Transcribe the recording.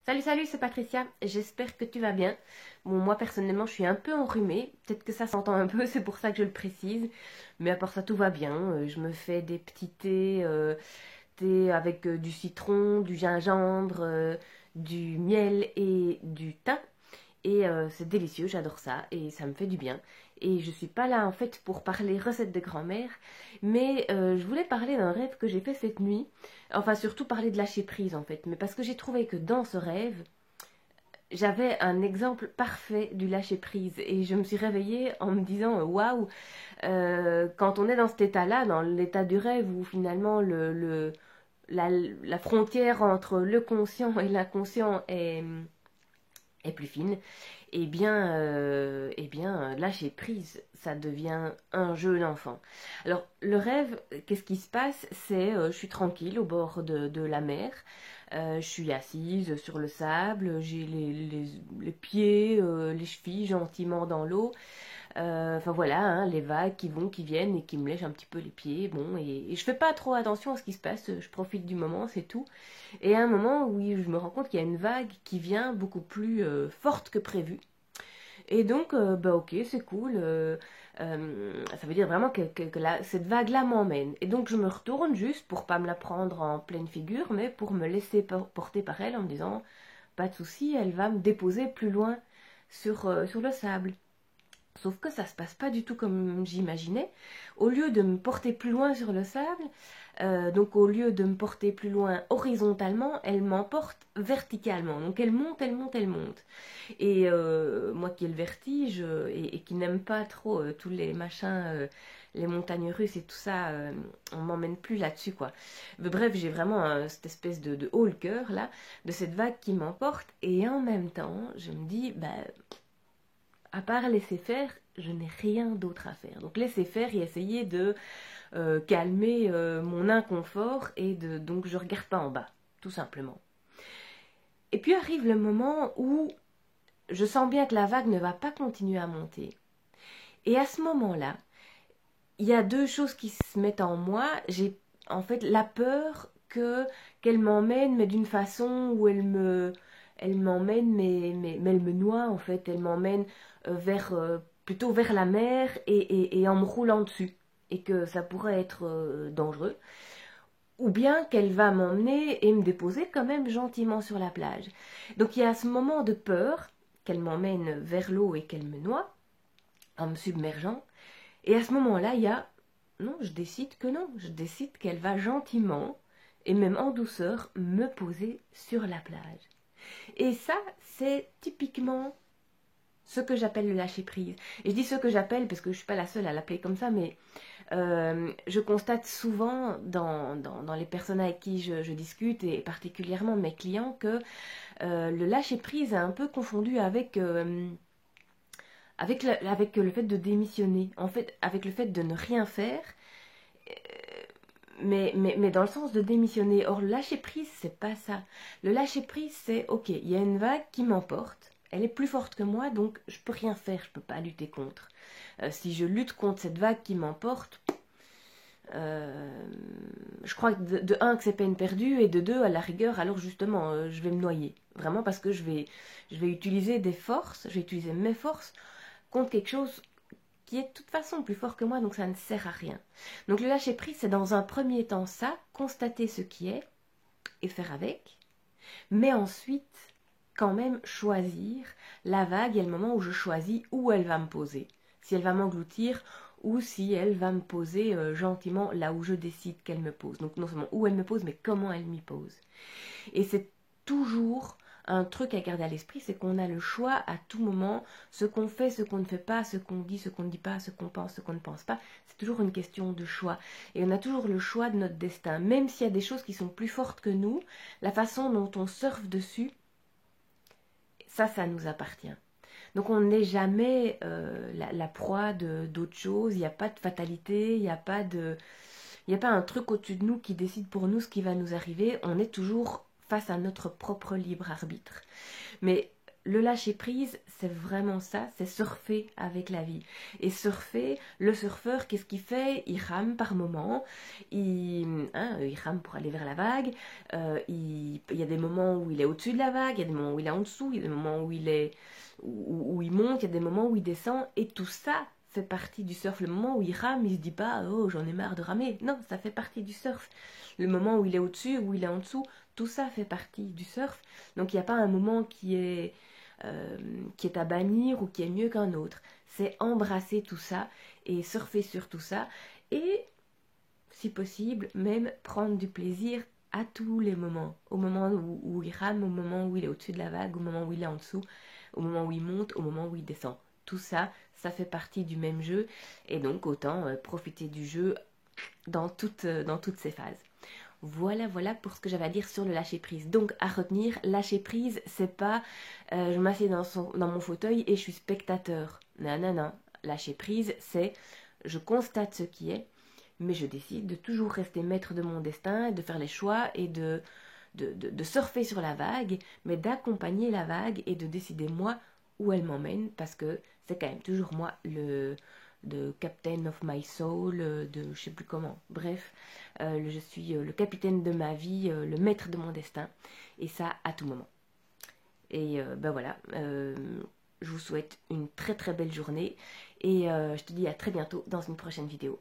Salut, salut, c'est Patricia. J'espère que tu vas bien. Bon, moi personnellement, je suis un peu enrhumée. Peut-être que ça s'entend un peu, c'est pour ça que je le précise. Mais à part ça, tout va bien. Je me fais des petits thés avec du citron, du gingembre, du miel et du thym. Et c'est délicieux, j'adore ça et ça me fait du bien. Et je suis pas là en fait pour parler recettes de grand-mère, mais je voulais parler d'un rêve que j'ai fait cette nuit. Enfin surtout parler de lâcher prise en fait, mais parce que j'ai trouvé que dans ce rêve, j'avais un exemple parfait du lâcher prise et je me suis réveillée en me disant waouh, quand on est dans cet état-là, dans l'état du rêve où finalement la frontière entre le conscient et l'inconscient est plus fine, lâcher prise, ça devient un jeu d'enfant. Alors, le rêve, qu'est-ce qui se passe? C'est, je suis tranquille au bord de la mer, je suis assise sur le sable, j'ai les pieds, les chevilles gentiment dans l'eau. Enfin voilà, hein, les vagues qui vont, qui viennent et qui me lèchent un petit peu les pieds. Bon, et je fais pas trop attention à ce qui se passe, je profite du moment, c'est tout. Et à un moment où je me rends compte qu'il y a une vague qui vient beaucoup plus forte que prévu. Et donc, bah ok, c'est cool. Ça veut dire vraiment que cette vague-là m'emmène. Et donc, je me retourne juste pour pas me la prendre en pleine figure, mais pour me laisser porter par elle en me disant, pas de souci, elle va me déposer plus loin sur le sable. Sauf que ça se passe pas du tout comme j'imaginais. Au lieu de me porter plus loin sur le sable, donc au lieu de me porter plus loin horizontalement, elle m'emporte verticalement. Donc elle monte, elle monte, elle monte. Et moi qui ai le vertige et qui n'aime pas trop tous les machins, les montagnes russes et tout ça, on m'emmène plus là-dessus quoi. Mais bref, j'ai vraiment cette espèce de haut le cœur là, de cette vague qui m'emporte. Et en même temps, je me dis, bah à part laisser faire, je n'ai rien d'autre à faire. Donc laisser faire et essayer de calmer mon inconfort donc je regarde pas en bas, tout simplement. Et puis arrive le moment où je sens bien que la vague ne va pas continuer à monter. Et à ce moment-là, il y a deux choses qui se mettent en moi. J'ai en fait la peur qu'elle m'emmène, mais d'une façon où elle m'emmène, mais elle me noie en fait. Elle m'emmène plutôt vers la mer et en me roulant dessus. Et que ça pourrait être dangereux. Ou bien qu'elle va m'emmener et me déposer quand même gentiment sur la plage. Donc il y a ce moment de peur qu'elle m'emmène vers l'eau et qu'elle me noie en me submergeant. Et à ce moment-là, il y a non, je décide que non, je décide qu'elle va gentiment et même en douceur me poser sur la plage. Et ça, c'est typiquement ce que j'appelle le lâcher prise. Et je dis ce que j'appelle parce que je ne suis pas la seule à l'appeler comme ça, mais je constate souvent dans les personnes avec qui je discute et particulièrement mes clients que le lâcher prise est un peu confondu avec le fait de démissionner, en fait, avec le fait de ne rien faire, mais dans le sens de démissionner. Or, le lâcher prise, c'est pas ça. Le lâcher prise, c'est ok, il y a une vague qui m'emporte, elle est plus forte que moi, donc je peux rien faire, je peux pas lutter contre. Si je lutte contre cette vague qui m'emporte, je crois que de un que c'est peine perdue et de deux à la rigueur alors justement je vais me noyer vraiment parce que je vais utiliser des forces, je vais utiliser mes forces contre quelque chose qui est de toute façon plus fort que moi, donc ça ne sert à rien. Donc le lâcher prise, c'est dans un premier temps ça, constater ce qui est et faire avec, mais ensuite quand même choisir la vague et le moment où je choisis où elle va me poser, si elle va m'engloutir ou si elle va me poser gentiment là où je décide qu'elle me pose. Donc non seulement où elle me pose, mais comment elle m'y pose. Et c'est toujours un truc à garder à l'esprit, c'est qu'on a le choix à tout moment, ce qu'on fait, ce qu'on ne fait pas, ce qu'on dit, ce qu'on ne dit pas, ce qu'on pense, ce qu'on ne pense pas. C'est toujours une question de choix. Et on a toujours le choix de notre destin. Même s'il y a des choses qui sont plus fortes que nous, la façon dont on surfe dessus, ça nous appartient. Donc on n'est jamais la proie d'autre chose, il n'y a pas de fatalité, il n'y a pas un truc au-dessus de nous qui décide pour nous ce qui va nous arriver, on est toujours face à notre propre libre arbitre. Mais le lâcher prise, c'est vraiment ça, c'est surfer avec la vie. Et surfer, le surfeur, qu'est-ce qu'il fait? Il rame par moment, il rame pour aller vers la vague, il y a des moments où il est au-dessus de la vague, il y a des moments où il est en dessous, il y a des moments où où il monte, il y a des moments où il descend, et tout ça fait partie du surf. Le moment où il rame, il se dit pas oh j'en ai marre de ramer. Non, ça fait partie du surf. Le moment où il est au-dessus, où il est en dessous, tout ça fait partie du surf. Donc il n'y a pas un moment qui est à bannir ou qui est mieux qu'un autre. C'est embrasser tout ça et surfer sur tout ça et, si possible, même prendre du plaisir à tous les moments. Au moment où il rame, au moment où il est au-dessus de la vague, au moment où il est en dessous, au moment où il monte, au moment où il descend. Tout ça, ça fait partie du même jeu et donc autant profiter du jeu dans toutes ses phases. Voilà pour ce que j'avais à dire sur le lâcher prise. Donc à retenir, lâcher prise, c'est pas je m'assieds dans mon fauteuil et je suis spectateur. Non, non, non. Lâcher prise, c'est je constate ce qui est, mais je décide de toujours rester maître de mon destin, de faire les choix et de surfer sur la vague, mais d'accompagner la vague et de décider moi où elle m'emmène, parce que c'est quand même toujours moi de Captain of my soul, de je sais plus comment. Bref, je suis le capitaine de ma vie, le maître de mon destin, et ça à tout moment. Et ben voilà, je vous souhaite une très très belle journée, et je te dis à très bientôt dans une prochaine vidéo.